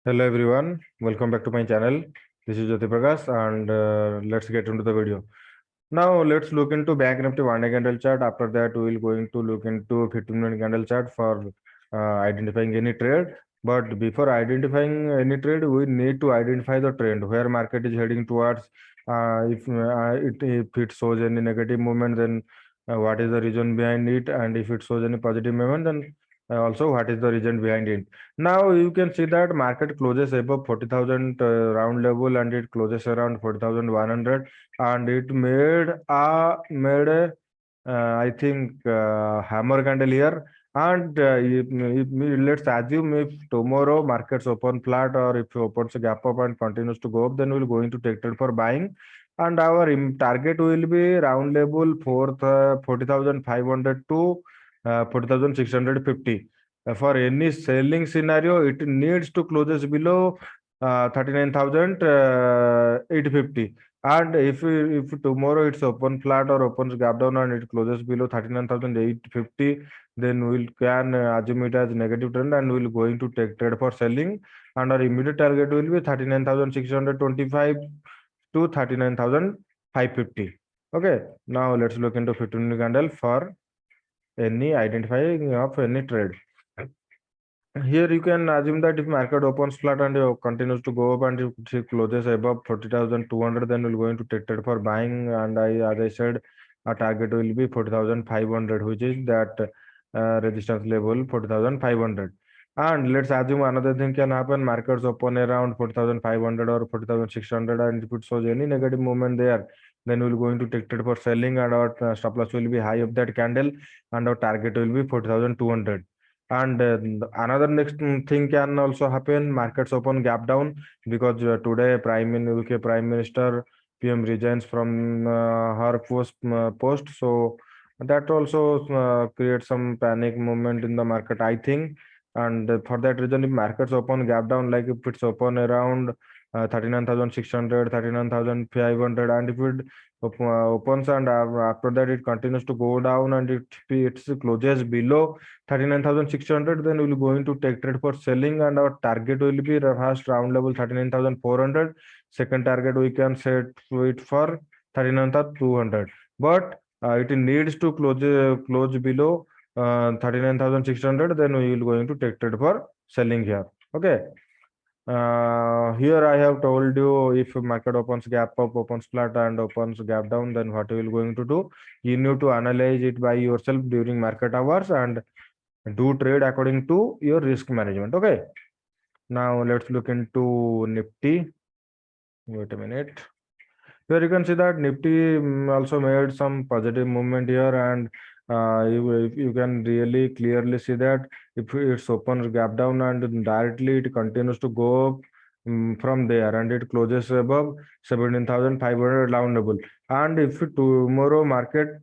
Hello everyone, welcome back to my channel. This is Jyoti Prakash and let's get into the video. Now let's look into Bank Nifty one-day candle chart. After that, we will going to look into 15-minute candle chart for identifying any trade. But before identifying any trade, we need to identify the trend where market is heading towards. If it shows any negative movement, then what is the reason behind it, and if it shows any positive movement, then also what is the reason behind it. Now you can see that market closes above 40,000 round level and it closes around 40,100 and it made a I think hammer candle here. And let's assume if tomorrow markets open flat or if it opens a gap up and continues to go up, then we'll going to take trade for buying. And our target will be round level 40,500 to 40,650. For any selling scenario, it needs to closes below 39,850. And if tomorrow it's open flat or opens gap down and it closes below 39,850, then we'll can assume it as negative trend and we'll going to take trade for selling. And our immediate target will be 39,625 to 39,550. Okay, now let's look into 15-minute candle for any identifying of any trade. Here you can assume that if market opens flat and continues to go up and if it closes above 40,200, then we're going to take trade for buying. And as I said, our target will be 40,500, which is that resistance level 40,500. And let's assume another thing can happen. Markets open around 40,500 or 40,600, and if it shows any negative movement there, then we're going to take trade for selling, and our stop loss will be high of that candle, and our target will be 40,200. And another next thing can also happen. Markets open gap down because today UK Prime Minister PM resigns from her post. So that also creates some panic moment in the market, I think. And for that reason, if markets open gap down, like if it's open around 39,600, 39,500, and if it opens and after that it continues to go down and it closes below 39,600, then we'll going to take trade for selling, and our target will be first round level 39,400. Second target we can set it for 39,200, but it needs to close below 39,600, then we will going to take trade for selling here. Okay. Here I have told you, if market opens gap up, opens flat and opens gap down, then what you will going to do? You need to analyze it by yourself during market hours and do trade according to your risk management. Okay. Now let's look into Nifty. Wait a minute. Here you can see that Nifty also made some positive movement here, and you can really clearly see that if it's opens gap down and directly it continues to go up from there and it closes above 17,500 round level. And if tomorrow market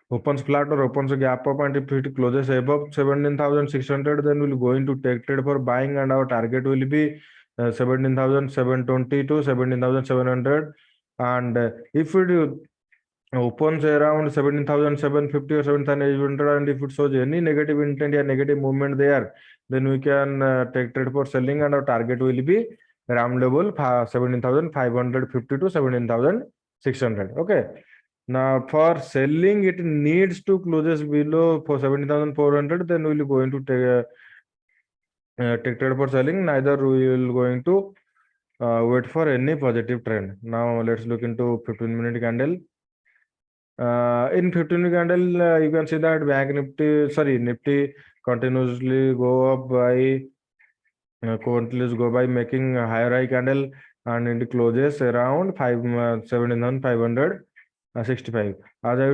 opens flat or opens a gap up and if it closes above 17,600, then we'll going to take trade for buying, and our target will be 17,720 to 17,700. And if it opens around 17,750 or 17,800 and if it shows any negative intent or negative movement there, then we can take trade for selling, and our target will be round level 17,550 to 17,600. Okay. Now for selling, it needs to closes below for 17,400, then we'll going to take trade for selling. Neither we will going to wait for any positive trend. Now let's look into 15-minute candle. In 15-minute candle, you can see that Nifty continuously go up by making a higher high candle, and it closes around 17,565. As I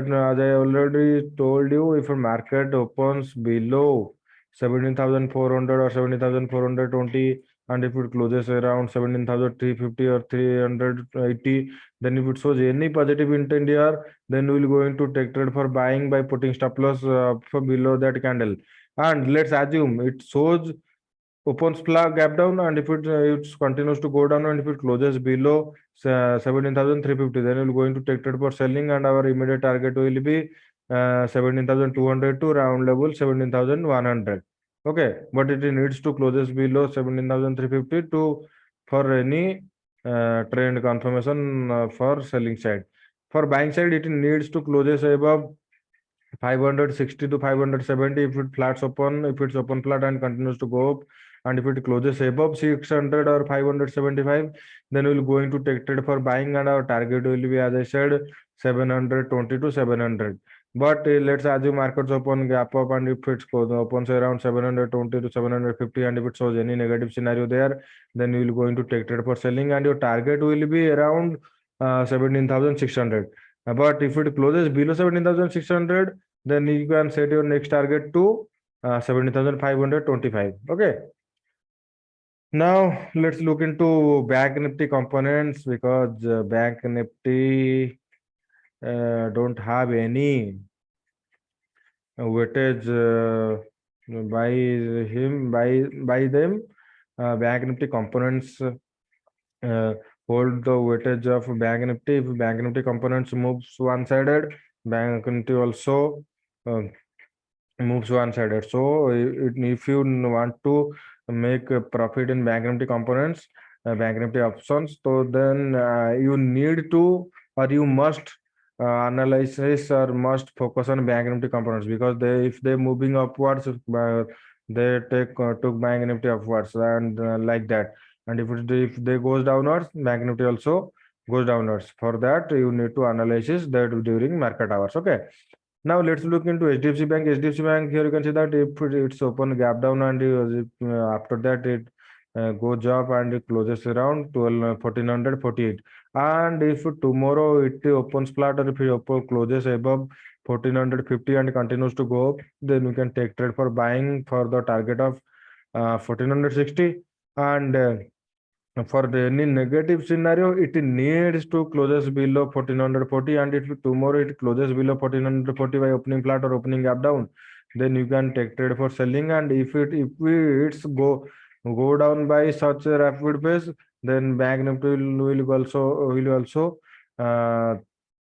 already told you, if a market opens below 17,400 or 17,420, and if it closes around 17,350 or 380, then if it shows any positive intent here, then we'll going to take trade for buying by putting stop loss for below that candle. And let's assume it shows opens flat gap down, and if it continues to go down and if it closes below 17,350, then we're going to take trade for selling, and our immediate target will be 17,200 to round level 17,100. Okay, but it needs to closes below 17,350 to for any trend confirmation for selling side. For buying side, it needs to closes above 560 to 570 if it flats open, if it's open flat and continues to go up, and if it closes above 600 or 575, then we'll going to take trade for buying, and our target will be, as I said, 720 to 700. But let's assume markets open gap up, and if it opens around 720 to 750, and if it shows any negative scenario there, then you will going to take trade for selling, and your target will be around 17,600. But if it closes below 17,600, then you can set your next target to 17,525. Okay. Now let's look into Bank Nifty components, because Bank Nifty don't have any weightage by by them. Bank Nifty components hold the weightage of Bank Nifty. If Bank Nifty components moves one-sided, Bank Nifty also moves one-sided. So if you want to make a profit in Bank Nifty components, Bank Nifty options, so then you need to, or you must analyze this, or must focus on Bank Nifty components, because they, if they moving upwards, they took Bank Nifty upwards, and like that. And if they goes downwards, Bank Nifty also goes downwards. For that, you need to analyze that during market hours. Okay. Now let's look into HDFC Bank. HDFC Bank, here you can see that if it's open gap down, and after that it goes up and it closes around 1448. And if tomorrow it opens flat, or if it closes above 1450 and continues to go up, then we can take trade for buying for the target of 1460. And for any negative scenario, it needs to closes below 1440, and if tomorrow it closes below 1440 by opening flat or opening gap down, then you can take trade for selling. And it's go down by such a rapid pace, then Bank Nifty will also uh,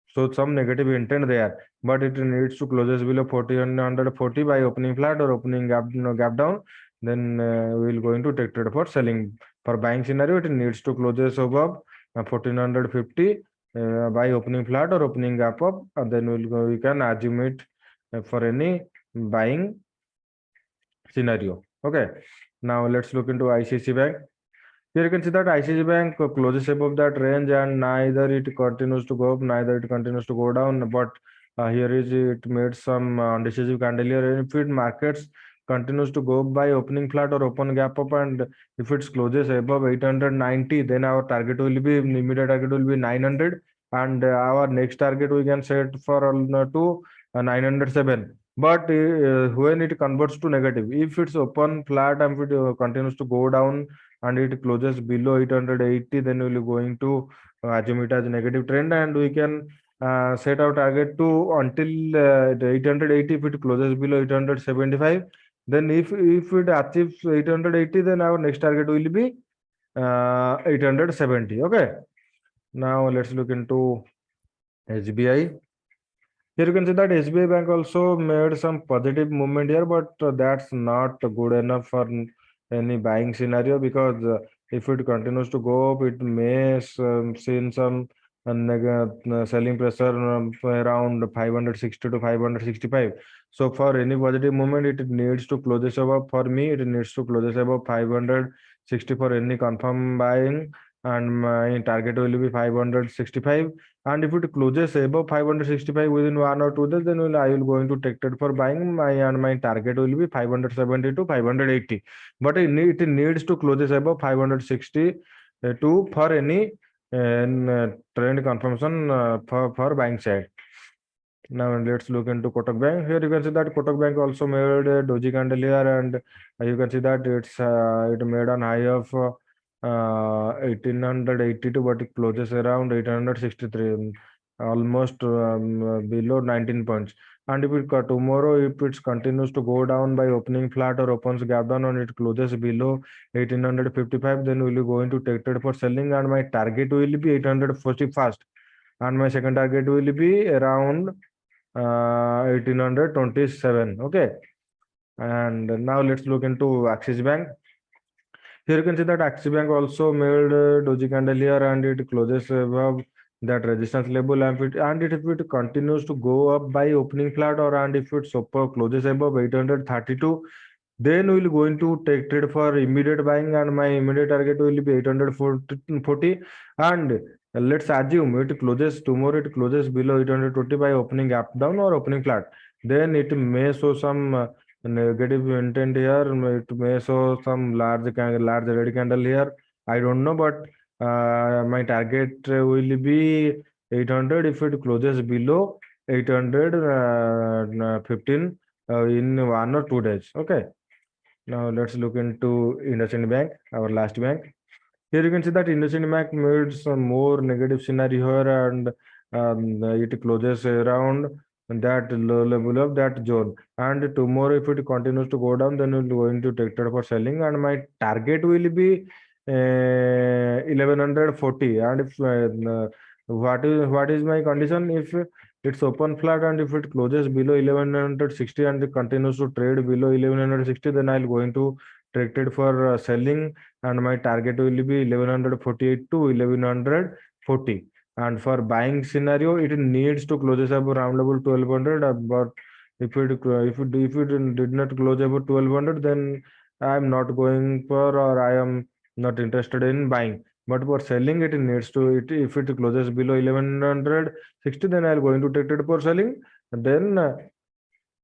show some negative intent there. But it needs to closes below 1440 by opening flat or opening gap down, then we'll going to take trade for selling. For buying scenario, it needs to closes above 1450 by opening flat or opening gap up, and then we can assume it for any buying scenario. Okay. Now let's look into ICICI Bank. Here you can see that ICICI Bank closes above that range, and neither it continues to go up, neither it continues to go down. But here is it made some undecisive candle here. And if it markets continues to go up by opening flat or open gap up, and if it closes above 890, then our target will be, immediate target will be 900, and our next target we can set for to 907. But when it converts to negative, if it's open flat and if it continues to go down and it closes below 880, then we'll going to assume it as a negative trend, and we can set our target to until the 880. If it closes below 875, then if it achieves 880, then our next target will be 870. Okay. Now let's look into SBI. Here you can see that SBI Bank also made some positive movement here, but that's not good enough for any buying scenario, because if it continues to go up, it may see some selling pressure around 560 to 565. So for any positive movement, it needs to close this above. For me, it needs to close this above 560 for any confirm buying, and my target will be 565. And if it closes above 565 within 1 or 2 days, then I will going to take it for buying my target will be 570 to 580. But it needs to closes above 560 to for any trend confirmation for buying side. Now let's look into Kotak Bank. Here you can see that Kotak Bank also made a doji candle here, and you can see that it made an high of 1882, but it closes around 863, almost below 19 points. And if it tomorrow, if it continues to go down by opening flat or opens gap down and it closes below 1855, then we'll be going to take trade for selling, and my target will be 840 fast, and my second target will be around 1827. Okay. And now let's look into Axis Bank. Here you can see that Axis Bank also made doji candle here, and it closes above that resistance level, and if it continues to go up by opening flat, or and if it closes above 832, then we'll going to take trade for immediate buying, and my immediate target will be 840. And let's assume it closes tomorrow, it closes below 820 by opening gap down or opening flat. Then it may show some negative intent here. It may show some large red candle here. I don't know, but my target will be 800 if it closes below 815 in 1 or 2 days. Okay. Now let's look into IndusInd Bank, our last bank. Here you can see that IndusInd Bank made some more negative scenario here, and it closes around that low level of that zone. And tomorrow, if it continues to go down, then we're going to take trade for selling, and my target will be 1140. And if what is my condition? If it's open flat and if it closes below 1160 and it continues to trade below 1160, then I'll going to take trade for selling, and my target will be 1148 to 1140. And for buying scenario, it needs to close up around about 1200. But if it did not close about 1200, then I am not going for, or I am not interested in buying. But for selling, it needs to, if it closes below 1160, then I am going to take it for selling. And then,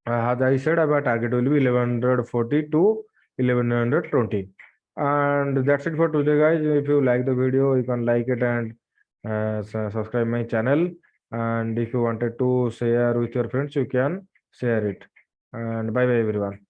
as I said, my target will be 1140 to 1120. And that's it for today, guys. If you like the video, you can like it and subscribe my channel. And if you wanted to share with your friends, you can share it. And bye bye, everyone.